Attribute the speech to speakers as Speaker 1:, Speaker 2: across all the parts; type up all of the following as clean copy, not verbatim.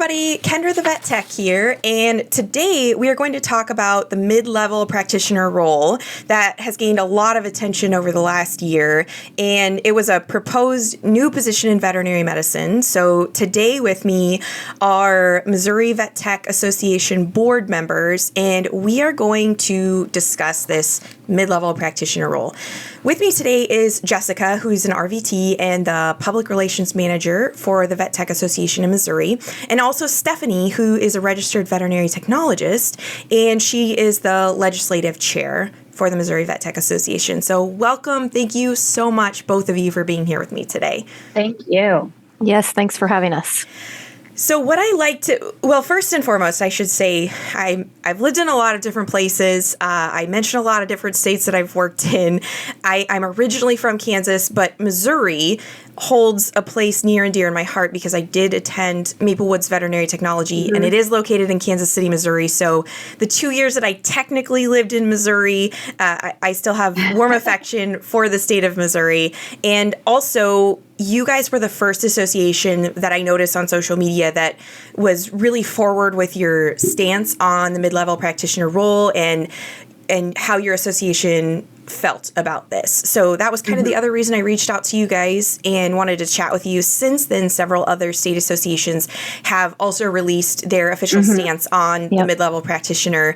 Speaker 1: everybody, Kendra the Vet Tech here, and today we are going to talk about the mid-level practitioner role that has gained a lot of attention over the last year, and it was a proposed new position in veterinary medicine. So today with me are Missouri Vet Tech Association board members, and we are going to discuss this mid-level practitioner role. With me today is Jessica, who's an RVT and the Public Relations Manager for the Vet Tech Association in Missouri, and also Stephanie, who is a registered veterinary technologist, and she is the legislative chair for the Missouri Vet Tech Association. So welcome. Thank you so much, both of you, for being here with me today.
Speaker 2: Thank you.
Speaker 3: Yes, thanks for having us.
Speaker 1: So what I like to, well, first and foremost, I should say I've lived in a lot of different places. I mentioned a lot of different states that I've worked in. I'm originally from Kansas, but Missouri holds a place near and dear in my heart because I did attend Maple Woods Veterinary Technology, and it is located in Kansas City, Missouri. So the 2 years that I technically lived in Missouri, I still have warm affection for the state of Missouri. And also, you guys were the first association that I noticed on social media that was really forward with your stance on the mid-level practitioner role and how your association felt about this. So that was kind of the other reason I reached out to you guys and wanted to chat with you. Since then, several other state associations have also released their official stance on the mid-level practitioner.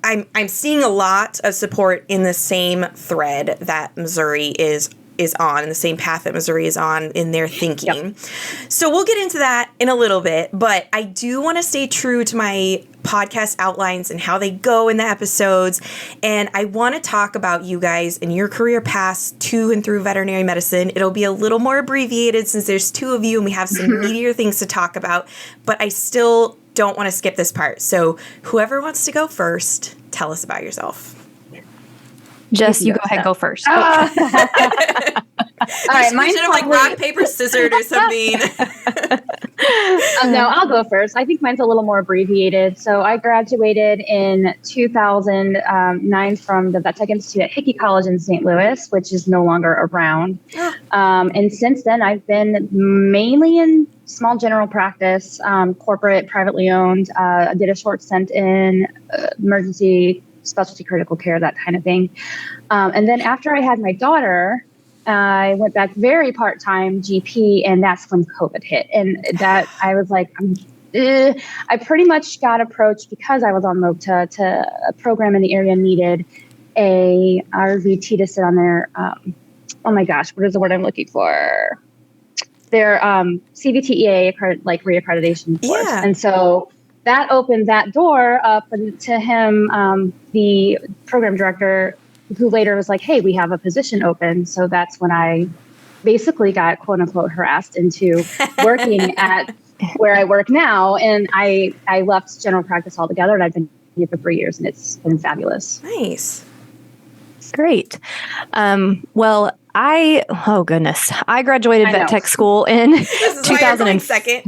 Speaker 1: I'm seeing a lot of support in the same thread that Missouri is on, in the same path that Missouri is on in their thinking. So we'll get into that in a little bit, but I do want to stay true to my podcast outlines and how they go in the episodes. And I want to talk about you guys and your career paths to and through veterinary medicine. It'll be a little more abbreviated since there's two of you and we have some meatier things to talk about, but I still don't want to skip this part. So whoever wants to go first, tell us about yourself.
Speaker 3: Jess, you go ahead, go first.
Speaker 2: All right,
Speaker 1: mine should have like rock, paper, scissors or something.
Speaker 2: No, I'll go first. I think mine's a little more abbreviated. So I graduated in 2009 from the Vet Tech Institute at Hickey College in St. Louis, which is no longer around. And since then, I've been mainly in small general practice, corporate, privately owned. I did a short stint in emergency specialty critical care, that kind of thing. And then after I had my daughter, I went back very part-time GP, and that's when COVID hit. And that I was like, I pretty much got approached because I was on MOVTA to a program in the area needed a RVT to sit on their, oh my gosh, what is the word I'm looking for? Their CVTEA reaccreditation course.
Speaker 1: Yeah.
Speaker 2: And so that opened that door up to him, the program director, who later was like, hey, we have a position open. So that's when I basically got, quote unquote, harassed into working at where I work now. And I left general practice altogether, and I've been here for 3 years, and it's been fabulous.
Speaker 1: Nice.
Speaker 3: Great. Well, I graduated vet tech school in
Speaker 1: 2002.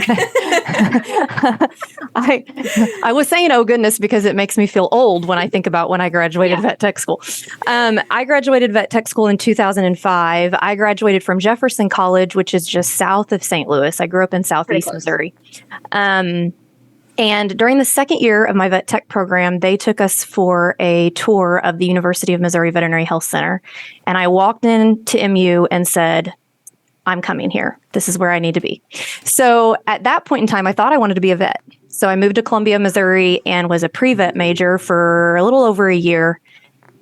Speaker 3: I was saying, oh goodness, because it makes me feel old when I think about when I graduated vet tech school. I graduated vet tech school in 2005. I graduated from Jefferson College, which is just south of St. Louis. I grew up in Southeast Missouri. And during the second year of my vet tech program, they took us for a tour of the University of Missouri Veterinary Health Center. And I walked into MU and said, I'm coming here. This is where I need to be. So at that point in time, I thought I wanted to be a vet. So I moved to Columbia, Missouri, and was a pre-vet major for a little over a year.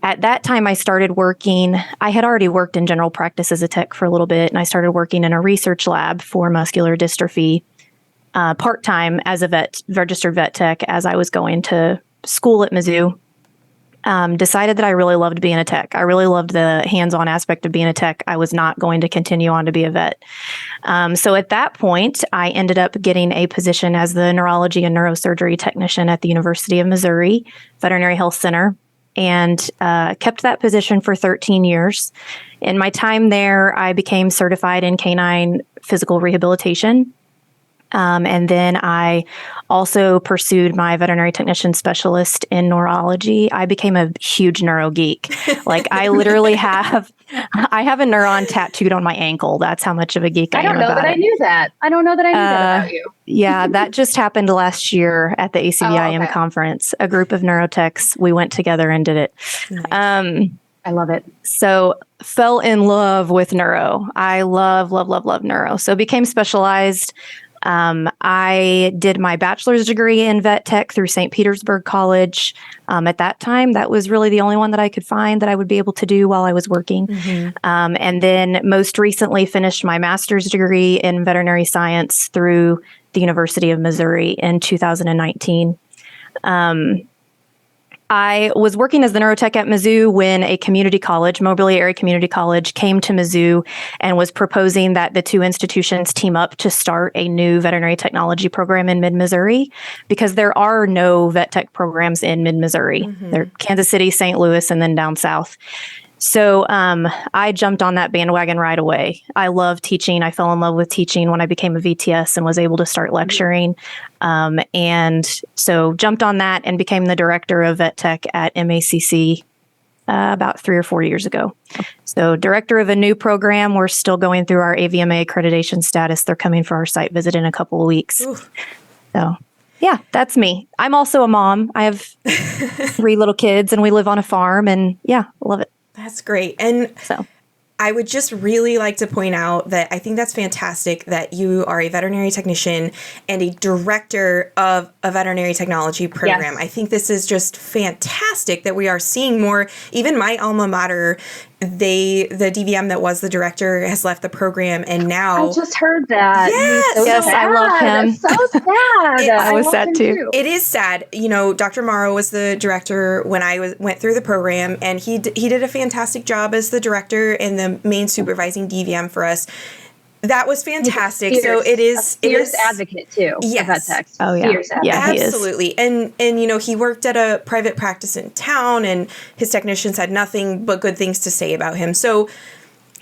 Speaker 3: At that time, I started working. I had already worked in general practice as a tech for a little bit, and I started working in a research lab for muscular dystrophy part-time as a registered vet tech as I was going to school at Mizzou. Decided that I really loved being a tech. I really loved the hands-on aspect of being a tech. I was not going to continue on to be a vet. So at that point, I ended up getting a position as the neurology and neurosurgery technician at the University of Missouri Veterinary Health Center, and kept that position for 13 years. In my time there, I became certified in canine physical rehabilitation. And then I also pursued my veterinary technician specialist in neurology. I became a huge neuro geek. Like I literally have a neuron tattooed on my ankle. That's how much of a geek I am
Speaker 2: don't know
Speaker 3: about
Speaker 2: that
Speaker 3: it.
Speaker 2: I knew that. I don't know that I knew that about you.
Speaker 3: Yeah, that just happened last year at the ACVIM
Speaker 2: okay.
Speaker 3: conference. A group of neurotechs, we went together and did it.
Speaker 1: Nice.
Speaker 2: I love it.
Speaker 3: So fell in love with neuro. I love neuro. So became specialized. I did my bachelor's degree in vet tech through St. Petersburg College. At that time, that was really the only one that I could find that I would be able to do while I was working. And then most recently finished my master's degree in veterinary science through the University of Missouri in 2019. I was working as the neurotech at Mizzou when a community college, Moberly Area Community College, came to Mizzou and was proposing that the two institutions team up to start a new veterinary technology program in mid-Missouri, because there are no vet tech programs in mid-Missouri. They're Kansas City, St. Louis, and then down south. So I jumped on that bandwagon right away. I love teaching. I fell in love with teaching when I became a VTS and was able to start lecturing. And so jumped on that and became the director of vet tech at MACC about 3 or 4 years ago. So director of a new program. We're still going through our AVMA accreditation status. They're coming for our site visit in a couple of weeks.
Speaker 1: Oof.
Speaker 3: So yeah, that's me. I'm also a mom. I have 3 little kids and we live on a farm, and yeah, love it.
Speaker 1: That's great. And
Speaker 3: So
Speaker 1: I would just really like to point out that I think that's fantastic that you are a veterinary technician and a director of a veterinary technology program.
Speaker 2: Yes.
Speaker 1: I think this is just fantastic that we are seeing more. Even my alma mater, the DVM that was the director has left the program, and now
Speaker 2: I just heard that.
Speaker 1: Yes.
Speaker 2: So
Speaker 3: Yes, I love him.
Speaker 2: It's so sad.
Speaker 1: I
Speaker 3: was
Speaker 2: love
Speaker 3: sad
Speaker 2: him
Speaker 3: too.
Speaker 1: it is sad. You know, Dr. Morrow was the director when I went through the program, and he did a fantastic job as the director and the main supervising DVM for us. That was fantastic. So it is
Speaker 2: a fierce advocate too.
Speaker 1: Yes.
Speaker 2: Of vet techs.
Speaker 3: Oh, yeah.
Speaker 2: Fierce advocate.
Speaker 3: Yeah, he is.
Speaker 1: Absolutely. And you know, he worked at a private practice in town, and his technicians had nothing but good things to say about him. So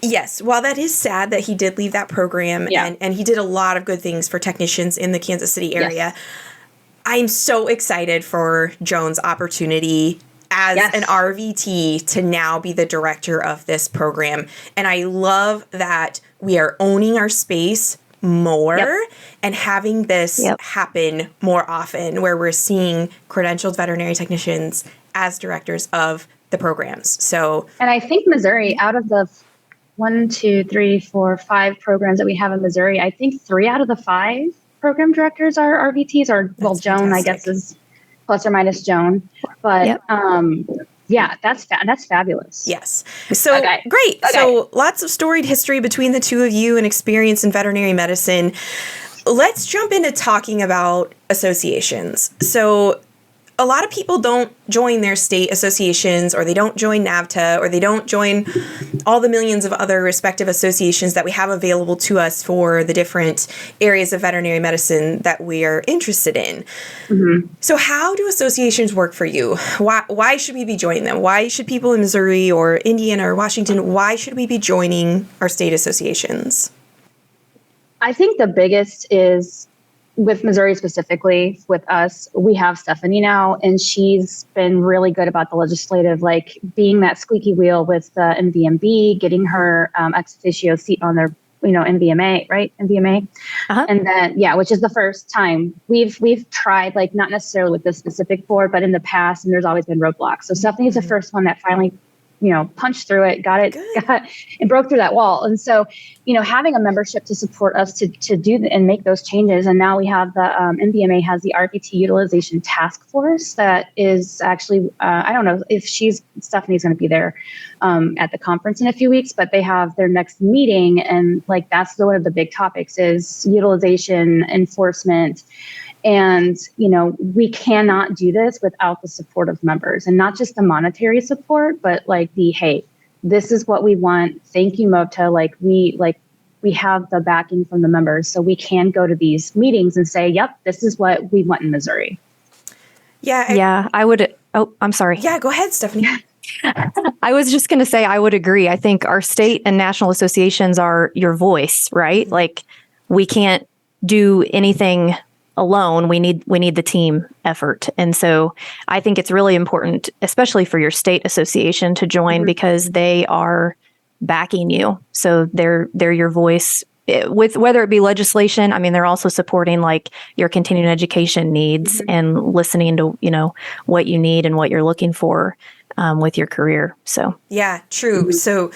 Speaker 1: yes, while that is sad that he did leave that program, and he did a lot of good things for technicians in the Kansas City area,
Speaker 2: Yes.
Speaker 1: I'm so excited for Joan's opportunity as an RVT to now be the director of this program. And I love that we are owning our space more and having this happen more often, where we're seeing credentialed veterinary technicians as directors of the programs. So,
Speaker 2: And I think Missouri, out of the 1, 2, 3, 4, 5 programs that we have in Missouri, I think 3 out of the 5 program directors are RVTs, or well, Joan,
Speaker 1: fantastic.
Speaker 2: I guess, is plus or minus Joan. But yeah, that's fabulous.
Speaker 1: yes. So, great.
Speaker 2: Okay.
Speaker 1: So, lots of storied history between the two of you and experience in veterinary medicine. Let's jump into talking about associations. So, a lot of people don't join their state associations, or they don't join NAVTA, or they don't join all the millions of other respective associations that we have available to us for the different areas of veterinary medicine that we are interested in. So how do associations work for you? Why should we be joining them? Why should people in Missouri or Indiana or Washington, why should we be joining our state associations?
Speaker 2: I think the biggest is, with Missouri specifically, with us, we have Stephanie now, and she's been really good about the legislative, like being that squeaky wheel with the NVMB, getting her ex officio seat on their, NVMA, right? NVMA. And then, which is the first time we've tried, like not necessarily with this specific board, but in the past, and there's always been roadblocks. So Stephanie is the first one that finally, punched through it, got and broke through that wall. And so, having a membership to support us to do and make those changes. And now we have the NVMA has the RVT utilization task force that is actually, I don't know if Stephanie's going to be there at the conference in a few weeks, but they have their next meeting. And like, that's one of the big topics is utilization enforcement. And, we cannot do this without the support of members, and not just the monetary support, but like hey, this is what we want. Thank you, MOVTA. We have the backing from the members, so we can go to these meetings and say, yep, this is what we want in Missouri.
Speaker 3: I would. Oh, I'm sorry.
Speaker 1: Yeah, go ahead, Stephanie.
Speaker 3: I was just going to say, I would agree. I think our state and national associations are your voice, right? Like, we can't do anything alone. We need the team effort. And so I think it's really important, especially for your state association, to join because they are backing you. So they're your voice with whether it be legislation. I mean, they're also supporting like your continuing education needs and listening to, what you need and what you're looking for with your career. So,
Speaker 1: yeah, true. So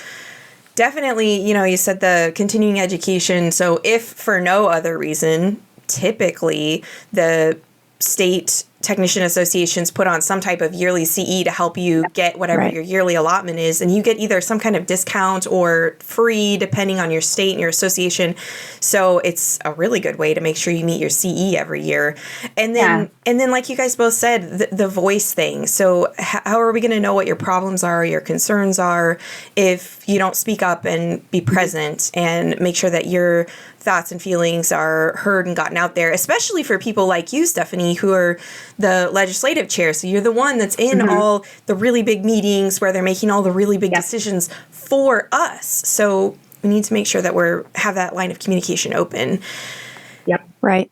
Speaker 1: definitely, you said the continuing education. So if for no other reason, typically the state technician associations put on some type of yearly CE to help you get whatever your yearly allotment is. And you get either some kind of discount or free, depending on your state and your association. So it's a really good way to make sure you meet your CE every year. And then, like you guys both said, the voice thing. So how are we going to know what your problems are, your concerns are, if you don't speak up and be present and make sure that your thoughts and feelings are heard and gotten out there, especially for people like you, Stephanie, who are the legislative chair. So you're the one that's in all the really big meetings where they're making all the really big decisions for us. So we need to make sure that have that line of communication open.
Speaker 2: Yep.
Speaker 3: Right.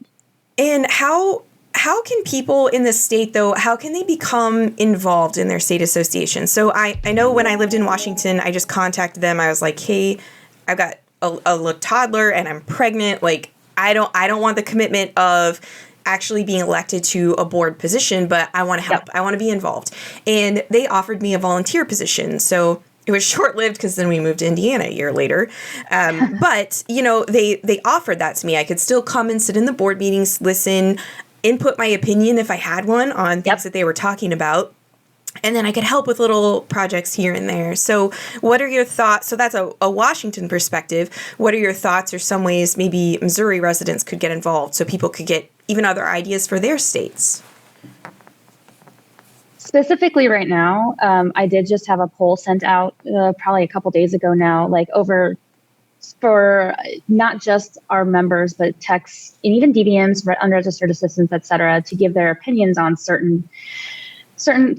Speaker 1: And how can people in the state, though, how can they become involved in their state association? So I know when I lived in Washington, I just contacted them. I was like, hey, I've got a little toddler and I'm pregnant. Like, I don't want the commitment of actually being elected to a board position, but I want to help. I want to be involved. And they offered me a volunteer position. So it was short-lived because then we moved to Indiana a year later. But, they offered that to me. I could still come and sit in the board meetings, listen, input my opinion if I had one on things that they were talking about. And then I could help with little projects here and there. So what are your thoughts? So that's a Washington perspective. What are your thoughts or some ways maybe Missouri residents could get involved so people could get even other ideas for their states?
Speaker 2: Specifically right now, I did just have a poll sent out probably a couple days ago now, like over for not just our members, but techs and even DVMs, unregistered assistants, et cetera, to give their opinions on certain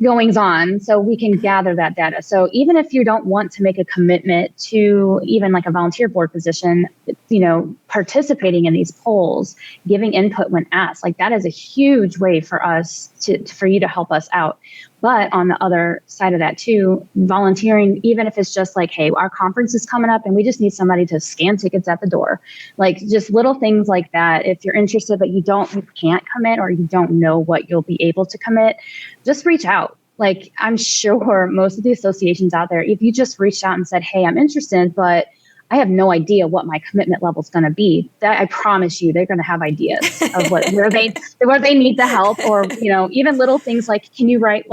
Speaker 2: goings on so we can gather that data. So even if you don't want to make a commitment to even like a volunteer board position, participating in these polls, giving input when asked, like that is a huge way for us for you to help us out. But on the other side of that too, volunteering, even if it's just like, hey, our conference is coming up and we just need somebody to scan tickets at the door, like just little things like that. If you're interested, but you can't commit or you don't know what you'll be able to commit, just reach out. Like I'm sure most of the associations out there, if you just reached out and said, hey, I'm interested, but I have no idea what my commitment level is going to be, that I promise you, they're going to have ideas of where they need the help, or even little things like, can you write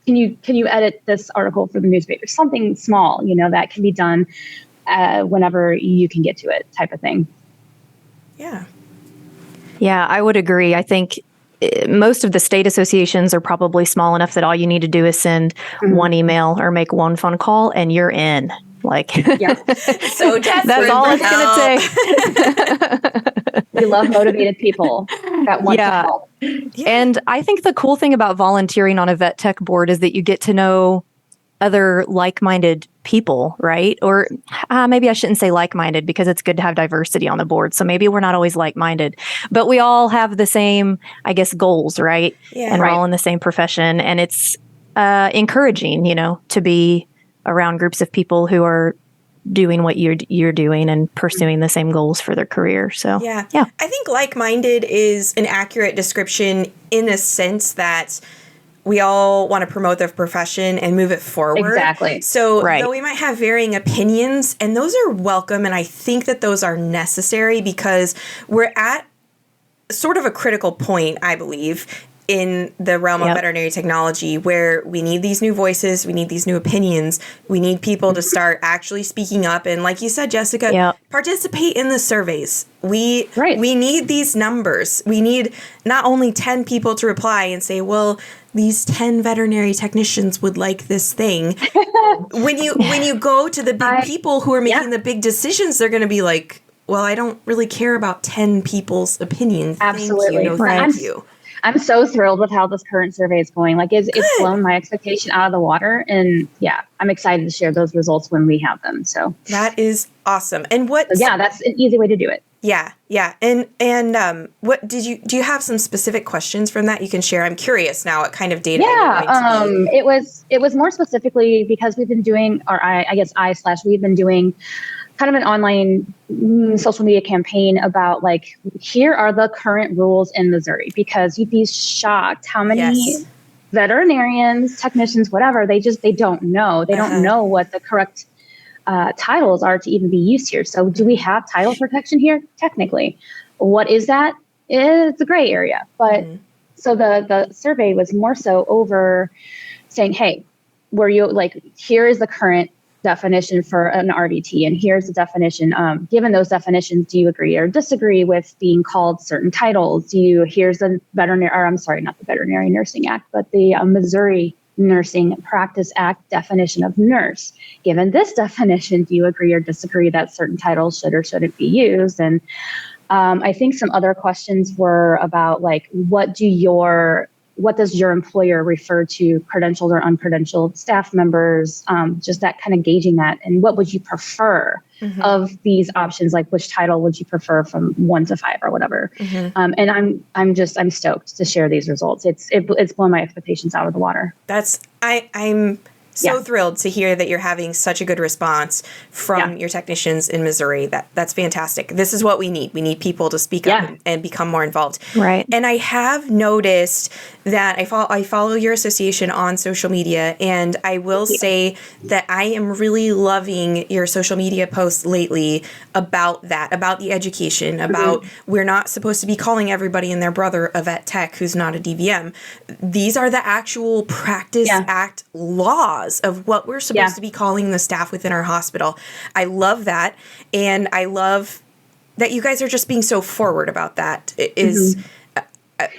Speaker 2: can you edit this article for the newspaper? Something small, that can be done whenever you can get to it, type of thing.
Speaker 1: Yeah.
Speaker 3: Yeah, I would agree. I think most of the state associations are probably small enough that all you need to do is send one email or make one phone call and you're in. Like,
Speaker 1: so
Speaker 3: that's all it's going to take.
Speaker 2: We love motivated people that want to help.
Speaker 3: Yeah. And I think the cool thing about volunteering on a vet tech board is that you get to know other like-minded people, right? Or maybe I shouldn't say like-minded because it's good to have diversity on the board. So maybe we're not always like-minded, but we all have the same, I guess, goals, right?
Speaker 1: Yeah,
Speaker 3: and we're all in the same profession. And it's encouraging, to be around groups of people who are doing what you're doing and pursuing the same goals for their career. So
Speaker 1: yeah. I think like-minded is an accurate description in a sense that we all want to promote their profession and move it forward.
Speaker 2: Exactly.
Speaker 1: So though we might have varying opinions, and those are welcome, and I think that those are necessary because we're at sort of a critical point, I believe, in the realm of veterinary technology where we need these new voices, we need these new opinions, we need people to start actually speaking up. And like you said, Jessica, participate in the surveys. We need these numbers. We need not only 10 people to reply and say, well, these 10 veterinary technicians would like this thing. When you go to the big people who are making the big decisions, they're going to be like, well, I don't really care about 10 people's opinions.
Speaker 2: Absolutely.
Speaker 1: Thank you. No, thank you.
Speaker 2: I'm so thrilled with how this current survey is going. Like it's blown my expectation out of the water. And I'm excited to share those results when we have them. So
Speaker 1: that is awesome. And that's
Speaker 2: an easy way to do it.
Speaker 1: Yeah. And what do you have some specific questions from that you can share? I'm curious now what kind of data you're going to be.
Speaker 2: It was more specifically because we've been doing, or we've been doing kind of an online social media campaign about like, here are the current rules in Missouri, because you'd be shocked how many veterinarians, technicians, whatever, they don't know. They don't know what the correct titles are to even be used here. So do we have title protection here? Technically. What is that? It's a gray area. But so the survey was more so over saying, hey, here is the current definition for an RVT, and here's the definition. Given those definitions, do you agree or disagree with being called certain titles? Here's the not the Veterinary Nursing Act, but the Missouri Nursing Practice Act definition of nurse. Given this definition, do you agree or disagree that certain titles should or shouldn't be used? And I think some other questions were about like, what does your employer refer to credentialed or uncredentialed staff members? Just that kind of gauging that. And what would you prefer of these options? Like, which title would you prefer from 1 to 5 or whatever? And I'm stoked to share these results. It's blown my expectations out of the water.
Speaker 1: I'm so thrilled to hear that you're having such a good response from your technicians in Missouri. That's fantastic. This is what we need. We need people to speak up and become more involved.
Speaker 3: Right.
Speaker 1: And I have noticed that I follow your association on social media, and I will say that I am really loving your social media posts lately about the education, about we're not supposed to be calling everybody and their brother a vet tech who's not a DVM. These are the actual Practice Act laws of what we're supposed to be calling the staff within our hospital. I love that. And I love that you guys are just being so forward about that. It is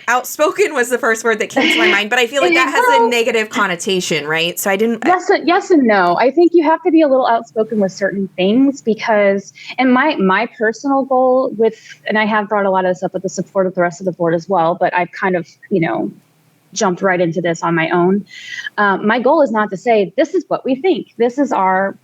Speaker 1: outspoken was the first word that came to my mind, but I feel like that has a negative connotation, right? So I didn't.
Speaker 2: Yes and no. I think you have to be a little outspoken with certain things because, and my personal goal and I have brought a lot of this up with the support of the rest of the board as well, but I've kind of, jumped right into this on my own. My goal is not to say, this is what we think. This is our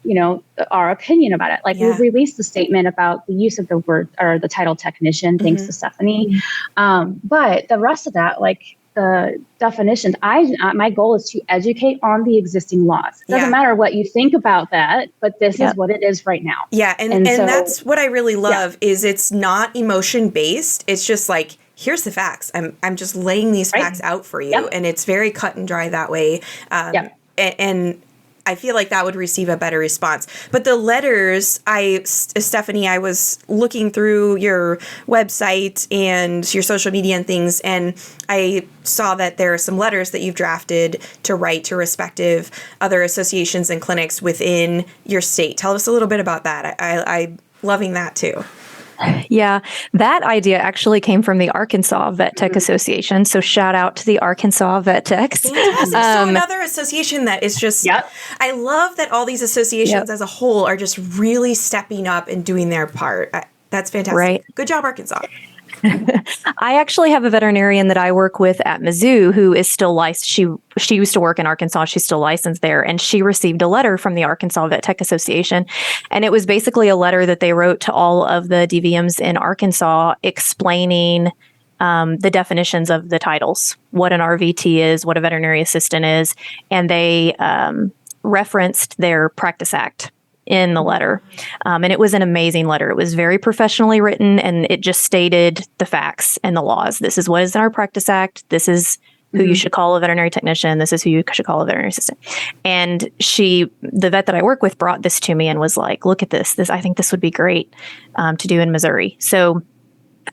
Speaker 2: opinion about it. Like we released the statement about the use of the word or the title technician, thanks to Stephanie. But the rest of that, like the definitions, my goal is to educate on the existing laws. It doesn't matter what you think about that, but this is what it is right now.
Speaker 1: Yeah. And so, that's what I really love is it's not emotion based. It's just like, here's the facts. I'm just laying these facts out for you. And it's very cut and dry that way. And I feel like that would receive a better response. But the letters, Stephanie, I was looking through your website and your social media and things, and I saw that there are some letters that you've drafted to write to respective other associations and clinics within your state. Tell us a little bit about that. I'm loving that too.
Speaker 3: Yeah, that idea actually came from the Arkansas Vet Tech Association. So shout out to the Arkansas Vet Techs.
Speaker 1: Fantastic. So another association that is just, I love that all these associations as a whole are just really stepping up and doing their part. That's fantastic.
Speaker 3: Right.
Speaker 1: Good job, Arkansas.
Speaker 3: I actually have a veterinarian that I work with at Mizzou who is still licensed. She used to work in Arkansas. She's still licensed there. And she received a letter from the Arkansas Vet Tech Association. And it was basically a letter that they wrote to all of the DVMs in Arkansas explaining the definitions of the titles, what an RVT is, what a veterinary assistant is. And they referenced their Practice Act in the letter. And it was an amazing letter. It was very professionally written, and it just stated the facts and the laws. This is what is in our Practice Act. This is who you should call a veterinary technician. This is who you should call a veterinary assistant. And the vet that I work with brought this to me and was like, look at this. I think this would be great to do in Missouri. So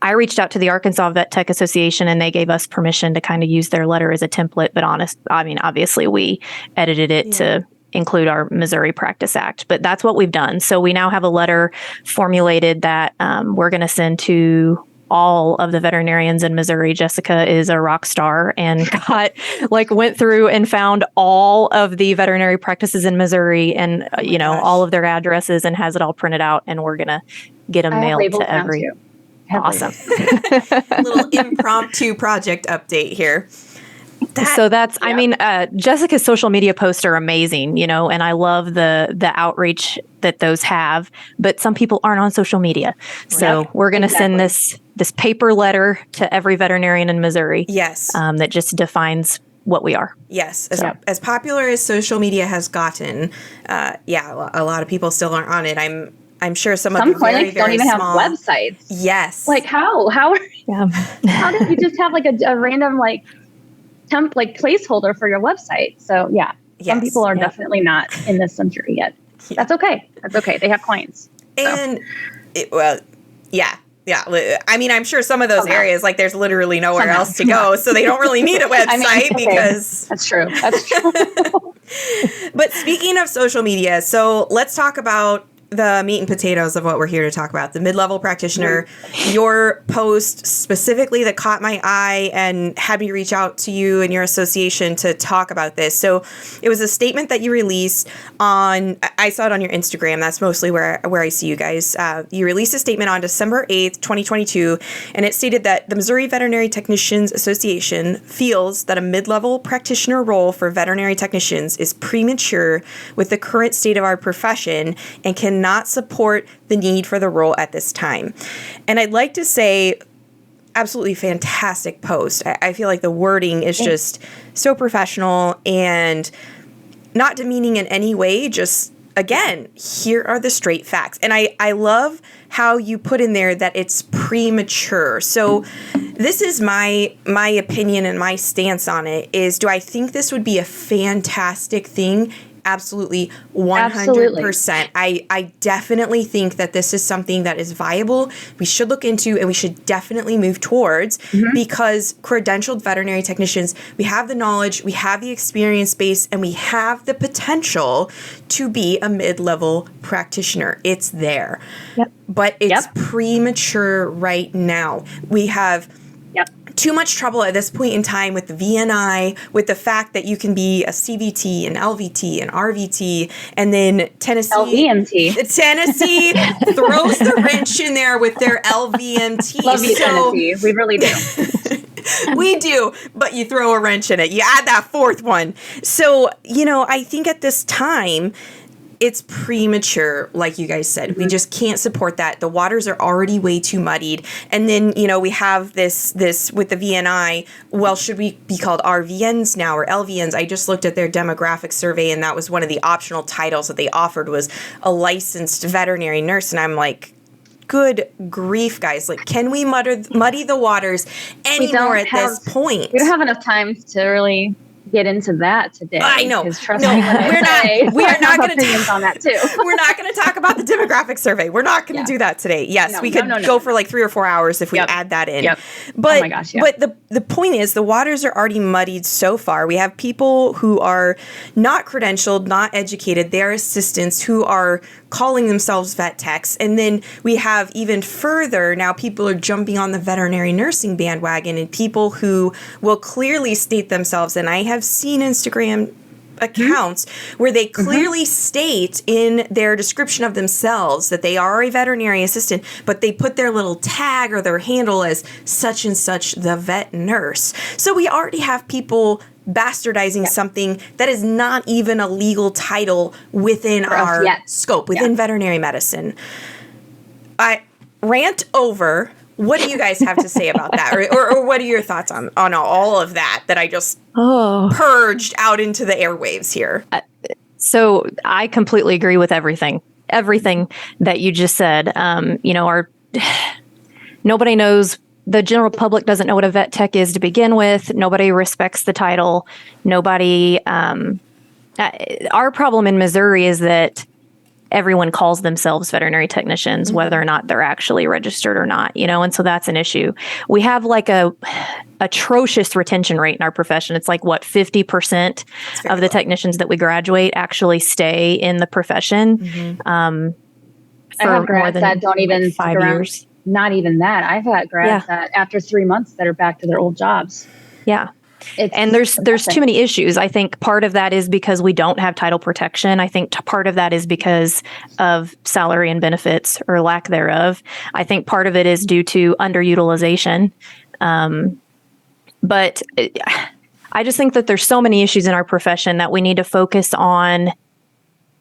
Speaker 3: I reached out to the Arkansas Vet Tech Association, and they gave us permission to kind of use their letter as a template. But obviously we edited it to include our Missouri Practice Act, but that's what we've done. So we now have a letter formulated that we're going to send to all of the veterinarians in Missouri. Jessica is a rock star and went through and found all of the veterinary practices in Missouri and, all of their addresses and has it all printed out. And we're going to get them mailed to every. Awesome.
Speaker 1: A little impromptu project update here.
Speaker 3: I mean, Jessica's social media posts are amazing, and I love the outreach that those have, but some people aren't on social media. So we're going to send this paper letter to every veterinarian in Missouri.
Speaker 1: Yes.
Speaker 3: That just defines what we are.
Speaker 1: Yes. As popular as social media has gotten, a lot of people still aren't on it. I'm sure some of the
Speaker 2: clinics
Speaker 1: very,
Speaker 2: don't even
Speaker 1: small,
Speaker 2: have websites.
Speaker 1: Yes.
Speaker 2: Like how how did you just have like a random placeholder for your website? So some people are definitely not in this century yet. That's okay. They have clients.
Speaker 1: And I mean, I'm sure some of those areas, like there's literally nowhere else to go, so they don't really need a website because
Speaker 2: that's true.
Speaker 1: But speaking of social media, so let's talk about the meat and potatoes of what we're here to talk about, the mid-level practitioner. Your post specifically that caught my eye and had me reach out to you and your association to talk about this. So it was a statement that you released on, I saw it on your Instagram. That's mostly where I see you guys. You released a statement on December 8th, 2022, and it stated that the Missouri Veterinary Technicians Association feels that a mid-level practitioner role for veterinary technicians is premature with the current state of our profession and cannot support the need for the role at this time. And I'd like to say, absolutely fantastic post. I feel like the wording is just so professional and not demeaning in any way. Just, again, here are the straight facts. And I love how you put in there that it's premature. So this is my opinion and my stance on it is, do I think this would be a fantastic thing? Absolutely, 100%. I definitely think that this is something that is viable, we should look into, and we should definitely move towards because credentialed veterinary technicians, we have the knowledge, we have the experience base, and we have the potential to be a mid-level practitioner. It's there. But it's premature right now. We have too much trouble at this point in time with the VNI, with the fact that you can be a CVT, an LVT, an RVT, and then Tennessee throws the wrench in there with their LVMT.
Speaker 2: Love you, Tennessee. We really do.
Speaker 1: We do, but you throw a wrench in it. You add that fourth one. So, I think at this time, it's premature, like you guys said. We just can't support that. The waters are already way too muddied. And then, we have this with the VNI. Well, should we be called RVNs now or LVNs? I just looked at their demographic survey, and that was one of the optional titles that they offered was a licensed veterinary nurse. And I'm like, good grief, guys. Like, can we muddy the waters anymore at this point?
Speaker 2: We don't have enough time to really get into that today.
Speaker 1: I know.
Speaker 2: Trust me when
Speaker 1: we are not going to
Speaker 2: opinions on that too.
Speaker 1: We're not going to talk about the demographic survey. We're not going to do that today. Yes, we could go for like 3 or 4 hours if we add that in. But,
Speaker 2: oh my gosh,
Speaker 1: but the point is, the waters are already muddied so far. We have people who are not credentialed, not educated. They're assistants who are calling themselves vet techs. And then we have even further, now people are jumping on the veterinary nursing bandwagon, and people who will clearly state themselves, and I have seen Instagram accounts where they clearly state in their description of themselves that they are a veterinary assistant, but they put their little tag or their handle as such and such the vet nurse. So we already have people bastardizing something that is not even a legal title within our scope, within veterinary medicine. I rant over. What do you guys have to say about that? Or what are your thoughts on all of that I just purged out into the airwaves here?
Speaker 3: So I completely agree with everything that you just said. Nobody knows. The general public doesn't know what a vet tech is to begin with. Nobody respects the title. Nobody. Our problem in Missouri is that everyone calls themselves veterinary technicians, whether or not they're actually registered or not, and so that's an issue. We have like a atrocious retention rate in our profession. It's like 50% of the technicians that we graduate actually stay in the profession.
Speaker 2: I have grads that don't even 5 years. Not even that. I've had grads that after 3 months that are back to their old jobs.
Speaker 3: Yeah. And there's too many issues. I think part of that is because we don't have title protection. I think part of that is because of salary and benefits or lack thereof. I think part of it is due to underutilization. But I just think that there's so many issues in our profession that we need to focus on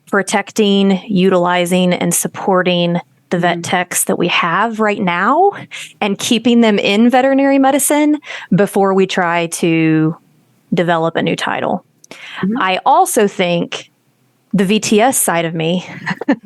Speaker 3: protecting, utilizing, and supporting the vet techs that we have right now and keeping them in veterinary medicine before we try to develop a new title. I also think the VTS side of me,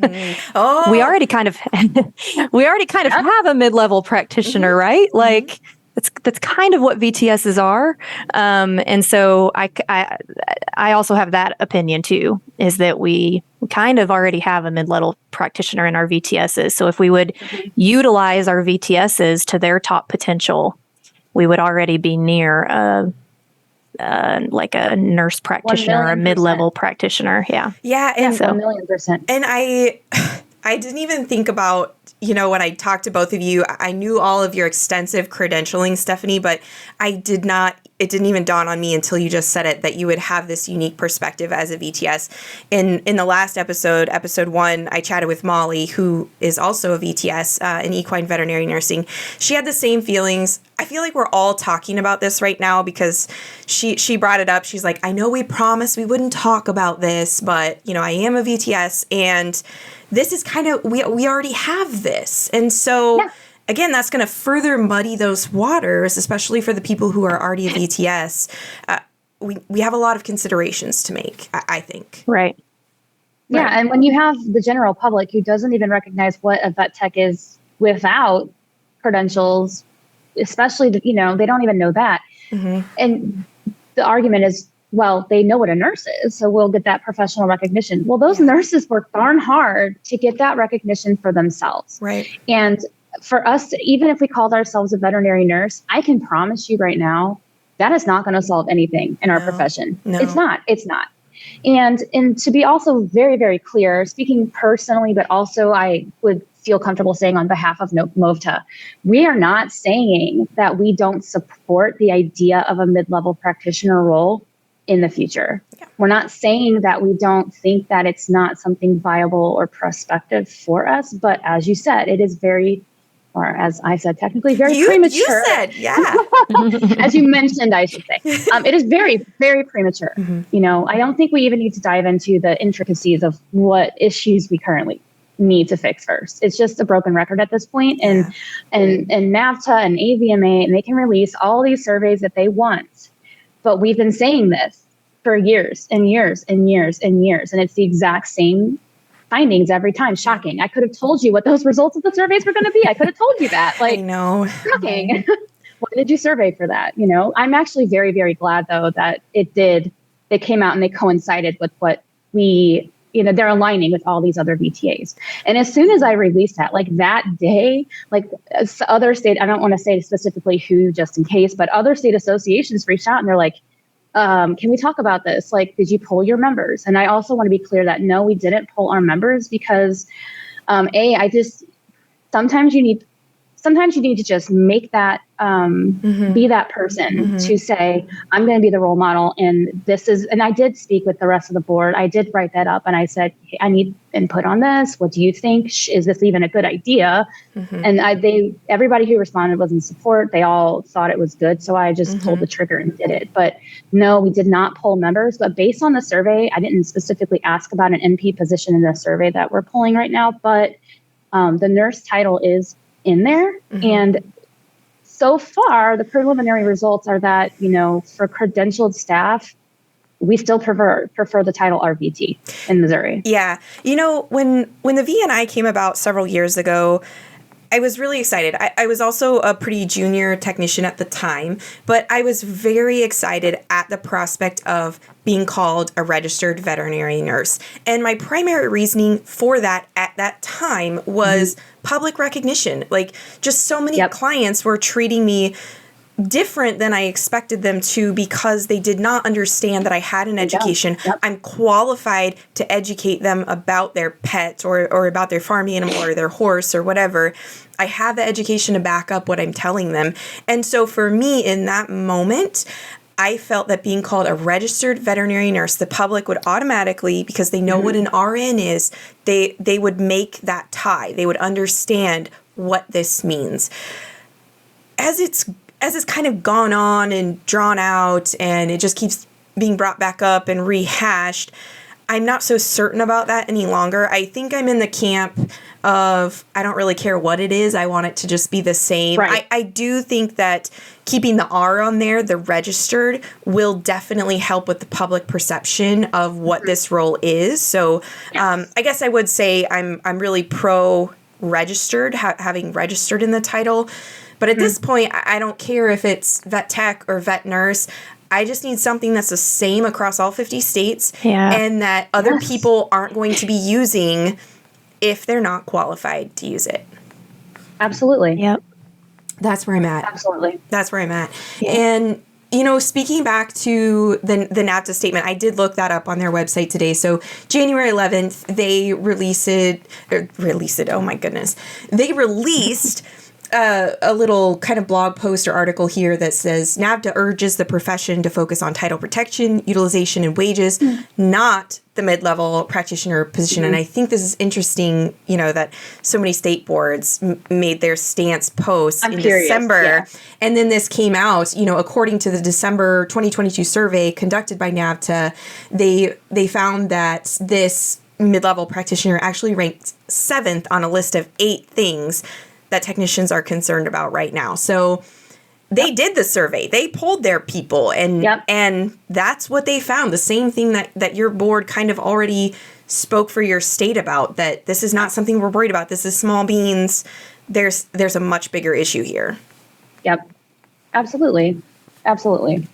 Speaker 3: we already kind of have a mid-level practitioner, right? Like that's kind of what VTSs are. And so I also have that opinion too, is that we kind of already have a mid-level practitioner in our VTSs. So if we would utilize our VTSs to their top potential, we would already be near like a nurse practitioner, a mid-level practitioner. Yeah.
Speaker 1: Yeah. And
Speaker 2: so 1,000,000%.
Speaker 1: And I didn't even think about, when I talked to both of you, I knew all of your extensive credentialing, Stephanie, but it didn't even dawn on me until you just said it, that you would have this unique perspective as a VTS. In the last episode 1, I chatted with Molly, who is also a VTS in equine veterinary nursing. She had the same feelings. I feel like we're all talking about this right now because she brought it up. She's like, I know we promised we wouldn't talk about this, but, I am a VTS, and this is kind of, we already have this. And so... Yeah. Again, that's going to further muddy those waters, especially for the people who are already a VTS. We have a lot of considerations to make, I think.
Speaker 3: Right.
Speaker 2: Yeah, right. And when you have the general public who doesn't even recognize what a vet tech is without credentials, especially, they don't even know that. And the argument is, well, they know what a nurse is, so we'll get that professional recognition. Well, those nurses work darn hard to get that recognition for themselves.
Speaker 1: Right.
Speaker 2: And for us, even if we called ourselves a veterinary nurse, I can promise you right now, that is not going to solve anything in our profession. No. It's not. And to be also very, very clear, speaking personally, but also I would feel comfortable saying on behalf of MOVTA, we are not saying that we don't support the idea of a mid-level practitioner role in the future. Yeah. We're not saying that we don't think that it's not something viable or prospective for us, but as you said, it is very, or as I said, technically very premature.
Speaker 1: You said, yeah.
Speaker 2: As you mentioned, I should say. It is very, very premature. I don't think we even need to dive into the intricacies of what issues we currently need to fix first. It's just a broken record at this point. And MOVTA and AVMA, and they can release all these surveys that they want. But we've been saying this for years and years and years and years. And it's the exact same findings every time. Shocking. I could have told you what those results of the surveys were going to be. I could have told you that.
Speaker 1: I know.
Speaker 2: Shocking. Why did you survey for that? I'm actually very, very glad though that they came out and they coincided with what they're aligning with all these other VTAs. And as soon as I released that, like that day, like other state, I don't want to say specifically who just in case, but other state associations reached out and they're like, can we talk about this? Like, did you poll your members? And I also want to be clear that no, we didn't poll our members because sometimes you need to just make that, be that person to say, I'm going to be the role model. And I did speak with the rest of the board. I did write that up and I said, hey, I need input on this. What do you think? Is this even a good idea? And everybody who responded was in support. They all thought it was good. So I just pulled the trigger and did it. But no, we did not poll members. But based on the survey, I didn't specifically ask about an NP position in the survey that we're pulling right now. But the nurse title is in there. And so far, the preliminary results are that, for credentialed staff, we still prefer the title RVT in Missouri.
Speaker 1: Yeah. When the VNI came about several years ago, I was really excited. I was also a pretty junior technician at the time, but I was very excited at the prospect of being called a registered veterinary nurse. And my primary reasoning for that at that time was public recognition. Like, just so many clients were treating me different than I expected them to because they did not understand that I had an education. I'm qualified to educate them about their pet or about their farm animal or their horse or whatever. I have the education to back up what I'm telling them. And so for me in that moment, I felt that being called a registered veterinary nurse, the public would automatically, because they know what an RN is, they would make that tie. They would understand what this means. As as it's kind of gone on and drawn out and it just keeps being brought back up and rehashed, I'm not so certain about that any longer. I think I'm in the camp of I don't really care what it is. I want it to just be the same.
Speaker 2: Right.
Speaker 1: I do think that keeping the R on there, the registered, will definitely help with the public perception of what this role is. So I guess I would say I'm really pro registered, having registered in the title. But at this point, I don't care if it's vet tech or vet nurse. I just need something that's the same across all 50 states and that other people aren't going to be using if they're not qualified to use it.
Speaker 2: Absolutely.
Speaker 3: Yep.
Speaker 1: That's where I'm at.
Speaker 2: Absolutely.
Speaker 1: That's where I'm at. Yeah. And, you know, speaking back to the NAVTA statement, I did look that up on their website today. So January 11th, they released, oh my goodness. They released a little kind of blog post or article here that says NAVTA urges the profession to focus on title protection, utilization, and wages, not the mid-level practitioner position. And I think this is interesting, you know, that so many state boards made their stance posts in December. Yeah. And then this came out, you know, according to the December 2022 survey conducted by NAVTA, they found that this mid-level practitioner actually ranked 7th on a list of 8 things that technicians are concerned about right now. So they did the survey. They polled their people, and that's what they found. The same thing that your board kind of already spoke for your state about, that this is not something we're worried about. This is small beans. There's a much bigger issue here.
Speaker 2: Yep. Absolutely. Absolutely.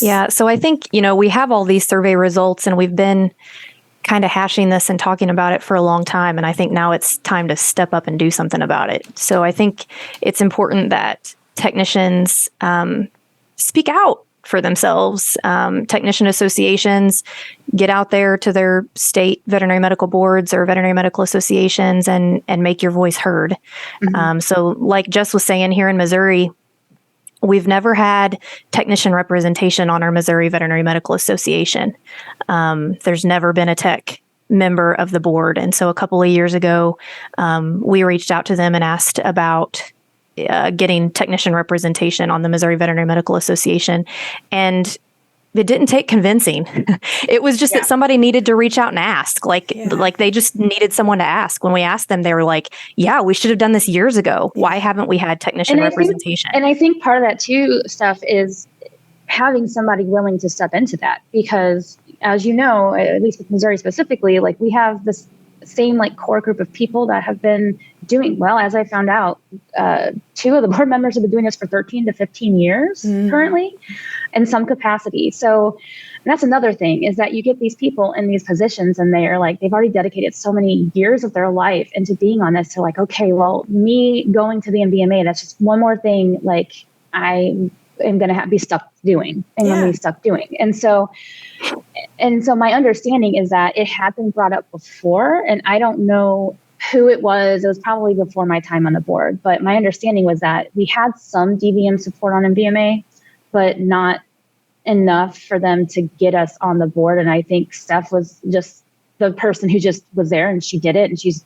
Speaker 3: Yeah. So I think, you know, we have all these survey results and we've been kind of hashing this and talking about it for a long time. And I think now it's time to step up and do something about it. So I think it's important that technicians speak out for themselves. Technician associations get out there to their state veterinary medical boards or veterinary medical associations and make your voice heard. So like Jess was saying, here in Missouri, we've never had technician representation on our Missouri Veterinary Medical Association. There's never been a tech member of the board. And so a couple of years ago, we reached out to them and asked about getting technician representation on the Missouri Veterinary Medical Association. And it didn't take convincing. It was just that somebody needed to reach out and ask. Like they just needed someone to ask. When we asked them, they were like, yeah, we should have done this years ago. Why haven't we had technician representation?
Speaker 2: I think part of that too, Steph, is having somebody willing to step into that. Because as you know, at least with Missouri specifically, like we have this same like core group of people that have been doing well. As I found out, 2 of the board members have been doing this for 13 to 15 years currently in some capacity. So that's another thing, is that you get these people in these positions and they are like, they've already dedicated so many years of their life into being on this. They're like, okay, well, me going to the MVMA, that's just one more thing like I am going to be stuck doing. And so my understanding is that it had been brought up before, and I don't know who it was. It was probably before my time on the board, but my understanding was that we had some DVM support on MVMA, but not enough for them to get us on the board. And I think Steph was just the person who just was there, and she did it, and she's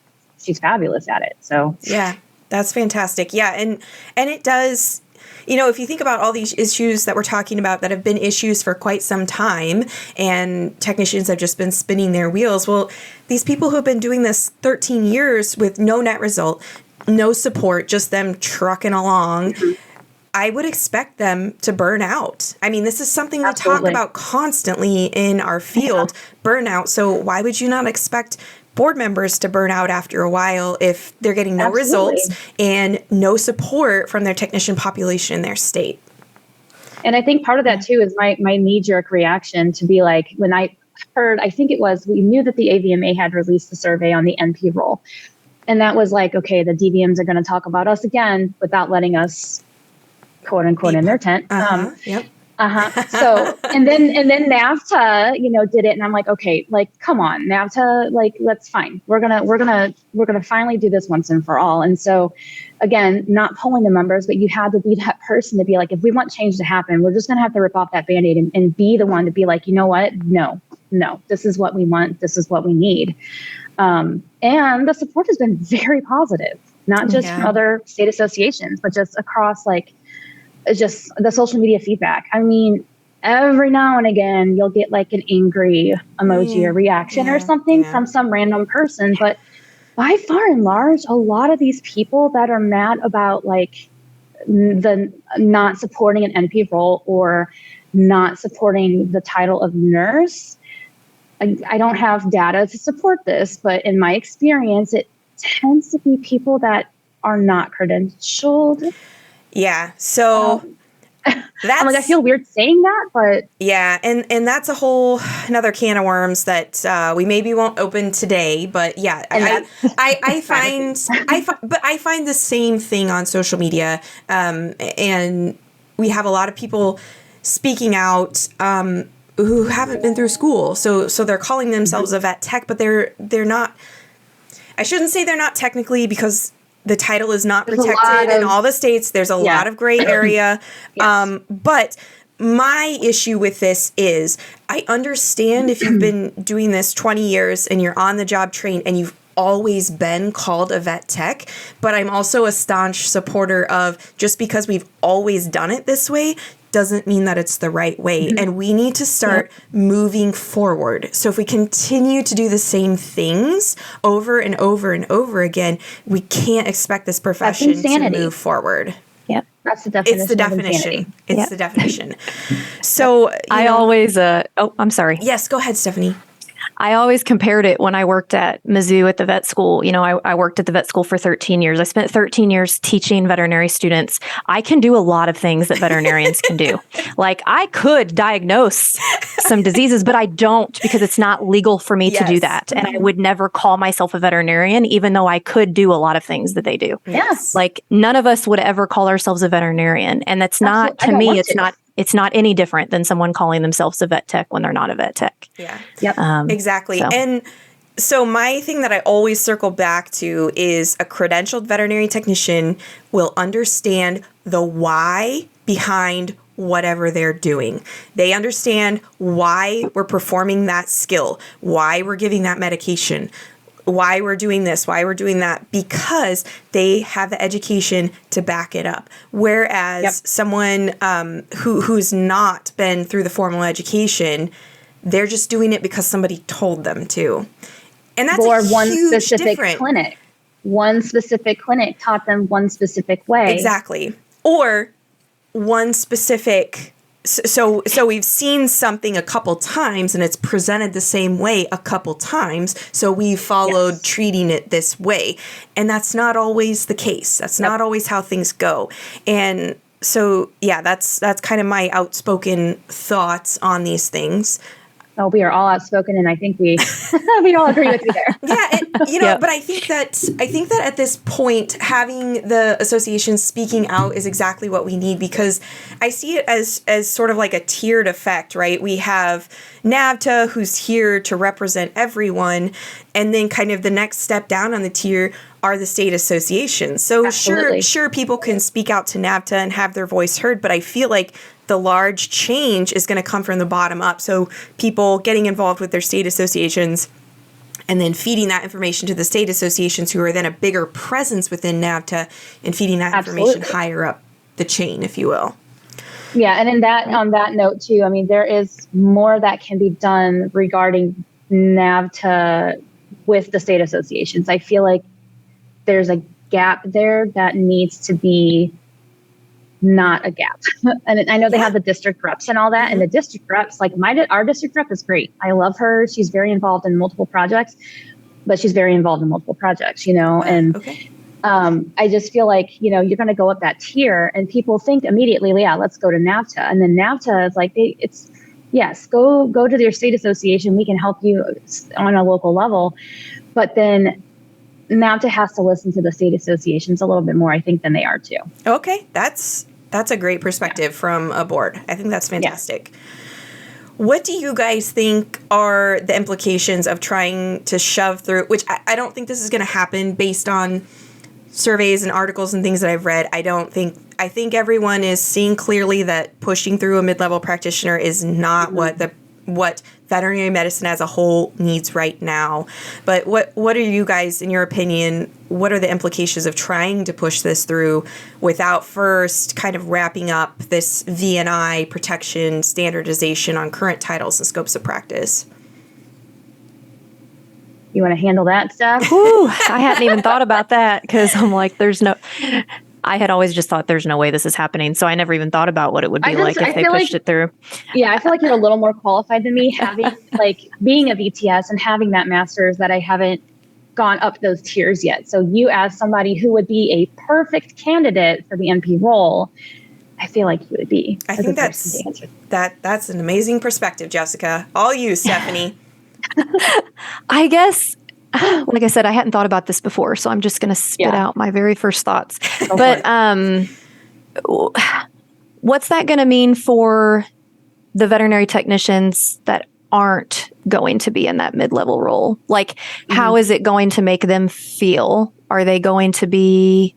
Speaker 2: fabulous at it. So
Speaker 1: yeah, that's fantastic. Yeah, and it does. You know, if you think about all these issues that we're talking about that have been issues for quite some time and technicians have just been spinning their wheels, well, these people who have been doing this 13 years with no net result, no support, just them trucking along, I would expect them to burn out. I mean, this is something we talk about constantly in our field, burnout. So why would you not expect board members to burn out after a while if they're getting no results and no support from their technician population in their state?
Speaker 2: And I think part of that too is my knee-jerk reaction to be like, when I heard, I think it was, we knew that the AVMA had released the survey on the NP role. And that was like, okay, the DVMs are going to talk about us again without letting us, quote unquote, in their tent. So, and then NAVTA, did it. And I'm like, okay, like, come on, NAVTA, like, that's fine. We're going to finally do this once and for all. And so again, not pulling the members, but you had to be that person to be like, if we want change to happen, we're just going to have to rip off that Band-Aid and be the one to be like, you know what? No, this is what we want. This is what we need. And the support has been very positive, not just from other state associations, but just across like it's just the social media feedback. I mean, every now and again, you'll get like an angry emoji or reaction or something from some random person. But by far and large, a lot of these people that are mad about like the not supporting an NP role or not supporting the title of nurse, I don't have data to support this, but in my experience, it tends to be people that are not credentialed.
Speaker 1: Yeah. So
Speaker 2: I'm like, I feel weird saying that, but
Speaker 1: yeah, and that's a whole another can of worms that we maybe won't open today. But yeah, I find the same thing on social media, and we have a lot of people speaking out who haven't been through school, so they're calling themselves a vet tech, but they're not. I shouldn't say they're not technically, because the title is not protected in all the states. There's a lot of gray area. But my issue with this is I understand if you've been doing this 20 years and you're on the job trained and you've always been called a vet tech, but I'm also a staunch supporter of just because we've always done it this way doesn't mean that it's the right way. And we need to start moving forward. So if we continue to do the same things over and over and over again, we can't expect this profession to move forward.
Speaker 2: Yep. That's the definition.
Speaker 1: It's the definition. It's the definition. So
Speaker 3: I always, I'm sorry.
Speaker 1: Yes, go ahead, Stephanie.
Speaker 3: I always compared it when I worked at Mizzou at the vet school. You know, I worked at the vet school for 13 years. I spent 13 years teaching veterinary students. I can do a lot of things that veterinarians can do. Like I could diagnose some diseases, but I don't, because it's not legal for me to do that. And I would never call myself a veterinarian, even though I could do a lot of things that they do.
Speaker 1: Yes.
Speaker 3: Like none of us would ever call ourselves a veterinarian. And that's not, to me, it's not any different than someone calling themselves a vet tech when they're not a vet tech.
Speaker 1: Yeah. Yep. Exactly.
Speaker 3: So.
Speaker 1: And so my thing that I always circle back to is a credentialed veterinary technician will understand the why behind whatever they're doing. They understand why we're performing that skill, why we're giving that medication, why we're doing this, why we're doing that, because they have the education to back it up. Whereas someone who's not been through the formal education, they're just doing it because somebody told them to. And that's
Speaker 2: or
Speaker 1: a
Speaker 2: one
Speaker 1: huge
Speaker 2: specific
Speaker 1: difference.
Speaker 2: clinic. One specific clinic taught them one specific way.
Speaker 1: Exactly. Or one specific. So we've seen something a couple times and it's presented the same way a couple times. So we followed treating it this way. And that's not always the case. That's not always how things go. And so, yeah, that's kind of my outspoken thoughts on these things.
Speaker 2: Oh, we are all outspoken, and I think we we all agree with you there.
Speaker 1: Yeah, but I think that at this point, having the association speaking out is exactly what we need, because I see it as sort of like a tiered effect, right? We have MOVTA, who's here to represent everyone, and then kind of the next step down on the tier are the state associations. So sure, people can speak out to MOVTA and have their voice heard, but I feel like the large change is going to come from the bottom up. So people getting involved with their state associations and then feeding that information to the state associations, who are then a bigger presence within MOVTA, and feeding that information higher up the chain, if you will.
Speaker 2: Yeah, and on that note too, I mean, there is more that can be done regarding MOVTA with the state associations. I feel like there's a gap there that needs to be not a gap. And I know they have the district reps and all that, and the district reps, like our district rep is great. I love her. She's very involved in multiple projects, and I just feel like, you're going to go up that tier and people think immediately, let's go to MOVTA. And then MOVTA is like, go to your state association. We can help you on a local level. But then MOVTA has to listen to the state associations a little bit more, I think, than they are too.
Speaker 1: Okay. That's a great perspective from a board. I think that's fantastic. Yeah. What do you guys think are the implications of trying to shove through, which I don't think this is going to happen based on surveys and articles and things that I've read. I think everyone is seeing clearly that pushing through a mid-level practitioner is not what the what veterinary medicine as a whole needs right now. But what are you guys, in your opinion, what are the implications of trying to push this through without first kind of wrapping up this V&I protection standardization on current titles and scopes of practice?
Speaker 2: You want to handle that stuff?
Speaker 3: Ooh, I hadn't even thought about that because I'm like, I had always just thought there's no way this is happening. So I never even thought about what it would be like if they pushed it through.
Speaker 2: Yeah, I feel like you're a little more qualified than me, having being a VTS and having that master's, that I haven't gone up those tiers yet. So you, as somebody who would be a perfect candidate for the NP role, I feel like you would be.
Speaker 1: I think that's an amazing perspective, Jessica. All you, Stephanie.
Speaker 3: I guess, like I said, I hadn't thought about this before, so I'm just going to spit out my very first thoughts. But what's that going to mean for the veterinary technicians that aren't going to be in that mid-level role? Like, how is it going to make them feel? Are they going to be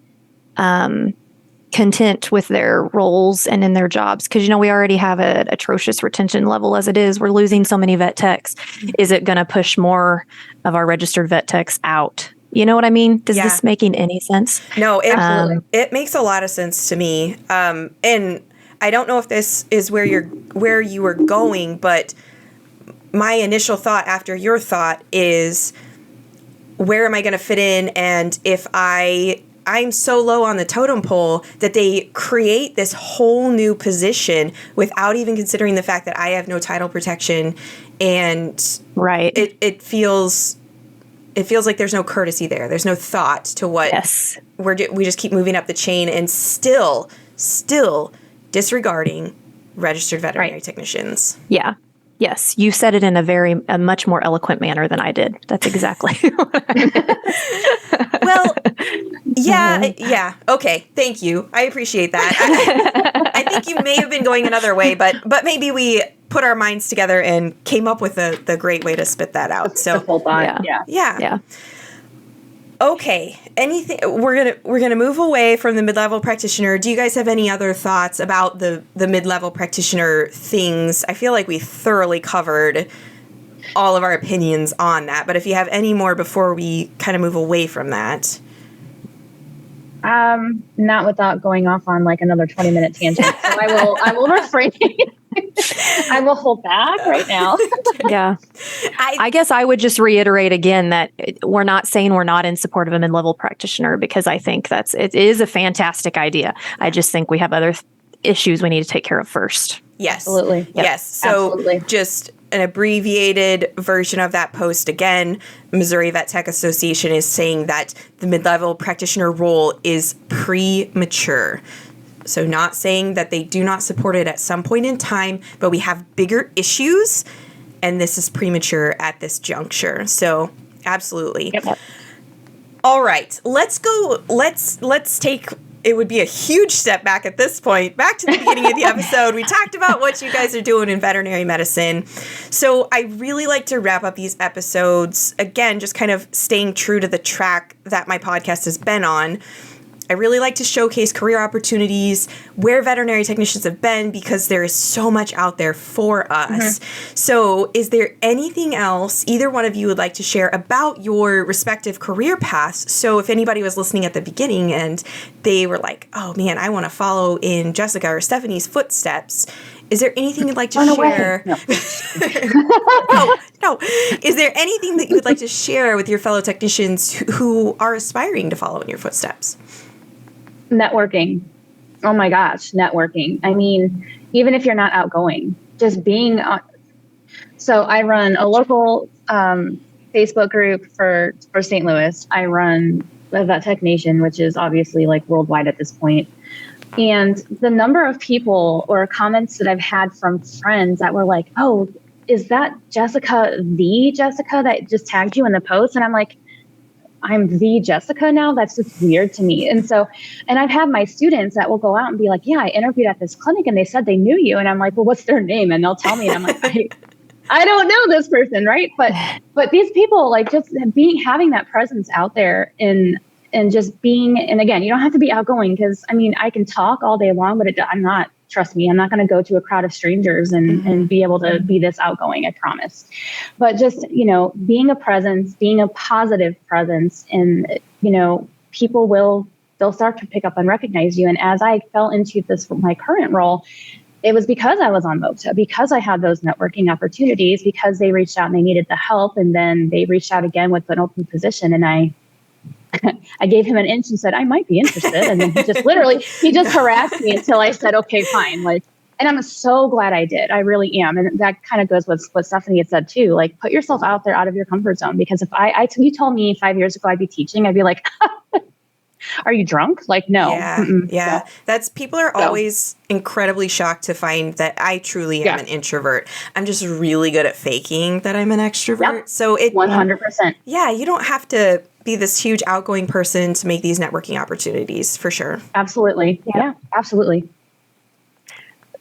Speaker 3: content with their roles and in their jobs? Because, we already have an atrocious retention level as it is. We're losing so many vet techs. Is it going to push more of our registered vet techs out? You know what I mean? Does this making any sense?
Speaker 1: No, it makes a lot of sense to me. And I don't know if this is where you were going, but my initial thought after your thought is, where am I going to fit in? And if I'm so low on the totem pole that they create this whole new position without even considering the fact that I have no title protection, and it feels like there's no courtesy there. There's no thought to what we just keep moving up the chain and still disregarding registered veterinary technicians.
Speaker 3: Yeah. Yes, you said it in a much more eloquent manner than I did. That's exactly what I meant.
Speaker 1: Well, yeah. Okay, thank you. I appreciate that. I think you may have been going another way, but maybe we put our minds together and came up with the great way to spit that out. So, yeah. Okay. Anything? We're gonna move away from the mid-level practitioner. Do you guys have any other thoughts about the mid-level practitioner things? I feel like we thoroughly covered all of our opinions on that. But if you have any more before we kind of move away from that.
Speaker 2: Not without going off on like another 20-minute tangent. So I will refrain. I will hold back right now.
Speaker 3: Yeah. I guess I would just reiterate again that we're not saying we're not in support of a mid-level practitioner, because I think it is a fantastic idea. I just think we have other issues we need to take care of first.
Speaker 1: Yes.
Speaker 2: Absolutely. Yep.
Speaker 1: Yes. So just an abbreviated version of that post again, Missouri Vet Tech Association is saying that the mid-level practitioner role is premature. So not saying that they do not support it at some point in time, but we have bigger issues, and this is premature at this juncture. So absolutely.
Speaker 2: Yep.
Speaker 1: All right, let's go. Let's take, it would be a huge step back at this point, back to the beginning of the episode. We talked about what you guys are doing in veterinary medicine. So I really like to wrap up these episodes, again, just kind of staying true to the track that my podcast has been on. I really like to showcase career opportunities, where veterinary technicians have been, because there is so much out there for us. So is there anything else either one of you would like to share about your respective career paths? So if anybody was listening at the beginning and they were like, oh man, I want to follow in Jessica or Stephanie's footsteps, is there anything you'd like to share? No. No. Is there anything that you would like to share with your fellow technicians who are aspiring to follow in your footsteps?
Speaker 2: Networking. Oh my gosh, networking. I mean, even if you're not outgoing, just being so I run a local Facebook group for St. Louis. I run Vet Tech Nation, which is obviously like worldwide at this point. And the number of people or comments that I've had from friends that were like, oh, is that Jessica, the Jessica that just tagged you in the post? And I'm like, I'm the Jessica now? That's just weird to me. And I've had my students that will go out and be like, yeah, I interviewed at this clinic and they said they knew you. And I'm like, well, what's their name? And they'll tell me. And I'm like, I don't know this person, right? But these people, like, just having that presence out there and just being, and again, you don't have to be outgoing, because I mean, I can talk all day long, but I'm not trust me, I'm not going to go to a crowd of strangers and be able to be this outgoing, I promise. But just, being a presence, being a positive presence, and, people they'll start to pick up and recognize you. And as I fell into my current role, it was because I was on MOVTA, because I had those networking opportunities, because they reached out and they needed the help. And then they reached out again with an open position. And I gave him an inch and said, I might be interested. And then he just harassed me until I said, okay, fine. And I'm so glad I did. I really am. And that kind of goes with what Stephanie had said too. Like, put yourself out there, out of your comfort zone. Because if you told me 5 years ago I'd be teaching, I'd be like, are you drunk? Like, no.
Speaker 1: Yeah. People are always incredibly shocked to find that I truly am an introvert. I'm just really good at faking that I'm an extrovert.
Speaker 2: Yep.
Speaker 1: So
Speaker 2: 100%.
Speaker 1: Yeah, you don't have to be this huge outgoing person to make these networking opportunities, for sure.
Speaker 2: Absolutely. Yeah, absolutely.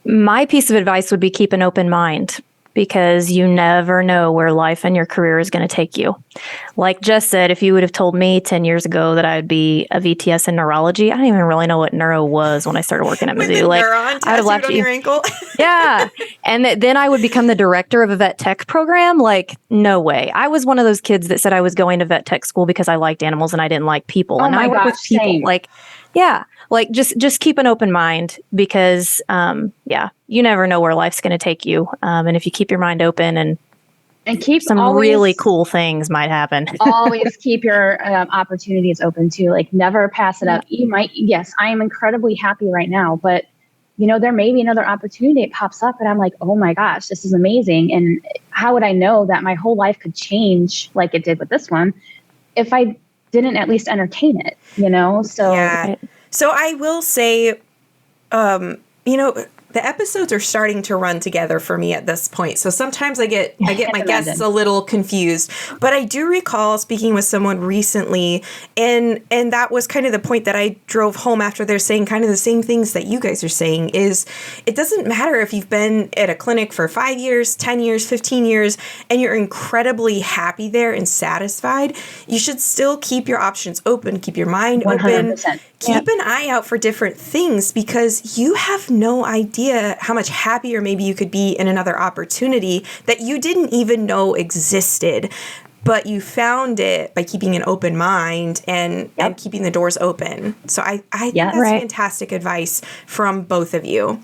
Speaker 3: My piece of advice would be keep an open mind, because you never know where life and your career is going to take you. Like Jess said, if you would have told me 10 years ago that I would be a VTS in neurology, I didn't even really know what neuro was when I started working at Mizzou.
Speaker 1: Like, I would have laughed at you. Your ankle.
Speaker 3: Yeah. And then I would become the director of a vet tech program. Like, no way. I was one of those kids that said I was going to vet tech school because I liked animals and I didn't like people.
Speaker 2: Oh
Speaker 3: and
Speaker 2: my
Speaker 3: I work
Speaker 2: gosh,
Speaker 3: with people.
Speaker 2: same.
Speaker 3: Like, yeah. Like, just keep an open mind, because, you never know where life's going to take you. And if you keep your mind open and
Speaker 2: keep
Speaker 3: some really cool things might happen.
Speaker 2: Always keep your opportunities open too. Like, never pass it up. Yes, I am incredibly happy right now, but there may be another opportunity that pops up and I'm like, oh my gosh, this is amazing. And how would I know that my whole life could change like it did with this one if I didn't at least entertain it, So
Speaker 1: yeah. So I will say, the episodes are starting to run together for me at this point. So sometimes I get my guests a little confused, but I do recall speaking with someone recently, and that was kind of the point that I drove home after they're saying kind of the same things that you guys are saying, is it doesn't matter if you've been at a clinic for 5 years, 10 years, 15 years, and you're incredibly happy there and satisfied. You should still keep your options open, keep your mind
Speaker 2: 100%.
Speaker 1: open. Keep an eye out for different things, because you have no idea how much happier maybe you could be in another opportunity that you didn't even know existed, but you found it by keeping an open mind and keeping the doors open. So I think that's fantastic advice from both of you.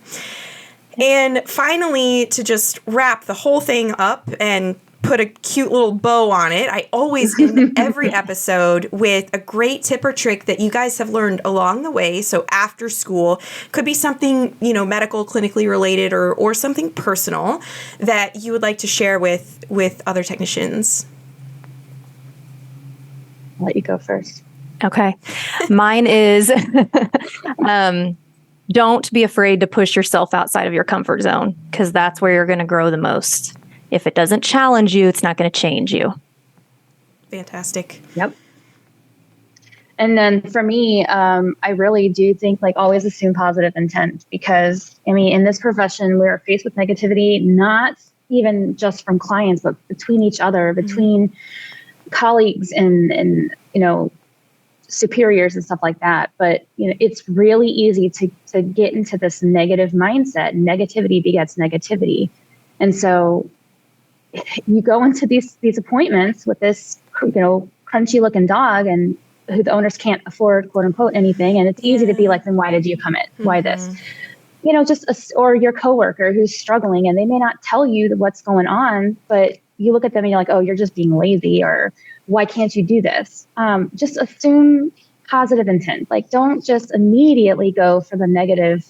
Speaker 1: And finally, to just wrap the whole thing up and put a cute little bow on it, I always end every episode with a great tip or trick that you guys have learned along the way. So after school, could be something, medical, clinically related, or something personal that you would like to share with other technicians.
Speaker 2: I'll let you go first.
Speaker 3: Okay. Mine is, don't be afraid to push yourself outside of your comfort zone, because that's where you're going to grow the most. If it doesn't challenge you, it's not going to change you.
Speaker 1: Fantastic.
Speaker 2: Yep. And then for me, I really do think, like, always assume positive intent, because in this profession, we're faced with negativity, not even just from clients, but between each other, between colleagues and superiors and stuff like that. But, it's really easy to get into this negative mindset. Negativity begets negativity. And so you go into these appointments with this, crunchy looking dog, and who the owners can't afford, quote unquote, anything. And it's easy to be like, then why did you come in? Why this? Or your coworker who's struggling, and they may not tell you what's going on, but you look at them and you're like, oh, you're just being lazy, or why can't you do this? Just assume positive intent. Like, don't just immediately go for the negative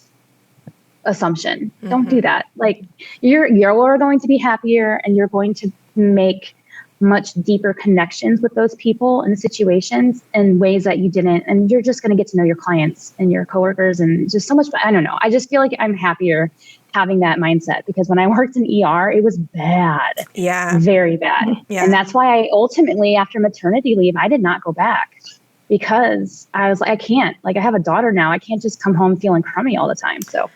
Speaker 2: assumption. Don't do that. Like, you're going to be happier, and you're going to make much deeper connections with those people and situations in ways that you didn't. And you're just going to get to know your clients and your coworkers, and just so much. I don't know. I just feel like I'm happier having that mindset, because when I worked in ER, it was bad.
Speaker 1: Yeah.
Speaker 2: Very bad. Yeah. And that's why I ultimately, after maternity leave, I did not go back, because I was like, I can't. Like, I have a daughter now. I can't just come home feeling crummy all the time. So.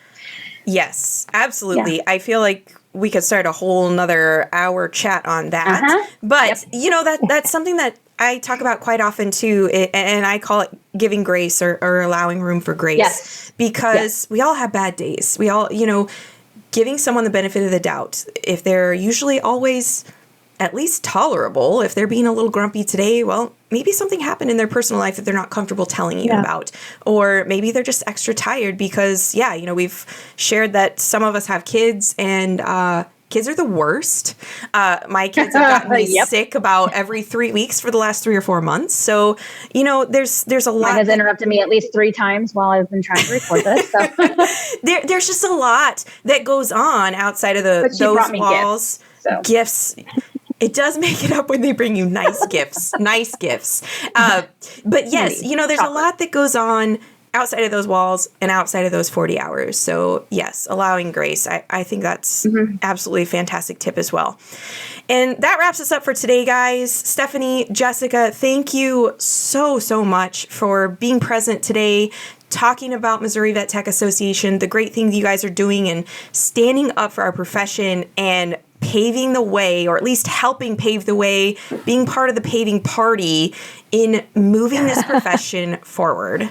Speaker 1: Yes, absolutely. Yeah. I feel like we could start a whole nother hour chat on that. But, that's something that I talk about quite often too, and I call it giving grace or allowing room for grace.
Speaker 2: Yes.
Speaker 1: Because we all have bad days. We all, giving someone the benefit of the doubt. If they're usually always at least tolerable, if they're being a little grumpy today, well, maybe something happened in their personal life that they're not comfortable telling you about. Or maybe they're just extra tired because, we've shared that some of us have kids and kids are the worst. My kids have gotten me sick about every 3 weeks for the last 3 or 4 months. So, there's a lot.
Speaker 2: Mine has interrupted me at least 3 times while I've been trying to record this. So.
Speaker 1: There's just a lot that goes on outside of those walls. Gifts. It does make it up when they bring you nice gifts. But yes, there's a lot that goes on outside of those walls and outside of those 40 hours. So yes, allowing grace. I think that's absolutely a fantastic tip as well. And that wraps us up for today, guys. Stephanie, Jessica, thank you so much for being present today, talking about Missouri Vet Tech Association, the great things you guys are doing and standing up for our profession and paving the way, or at least helping pave the way, being part of the paving party in moving this profession forward.
Speaker 3: Of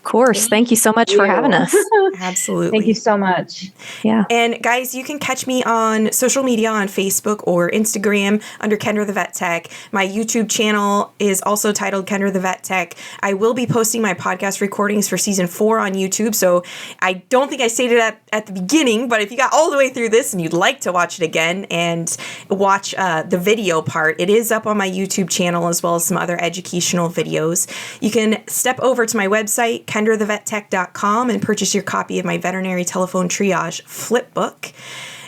Speaker 3: course. Thank you so much for having us.
Speaker 1: Absolutely.
Speaker 2: Thank you so much.
Speaker 3: Yeah.
Speaker 1: And guys, you can catch me on social media on Facebook or Instagram under Kendra the Vet Tech. My YouTube channel is also titled Kendra the Vet Tech. I will be posting my podcast recordings for season 4 on YouTube. So I don't think I stated that at the beginning, but if you got all the way through this and you'd like to watch it again and watch the video part, it is up on my YouTube channel as well as some other educational videos. You can step over to my website, KendraTheVetTech.com, and purchase your copy of my veterinary telephone triage flip book.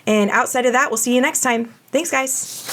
Speaker 1: And outside of that, we'll see you next time. Thanks, guys.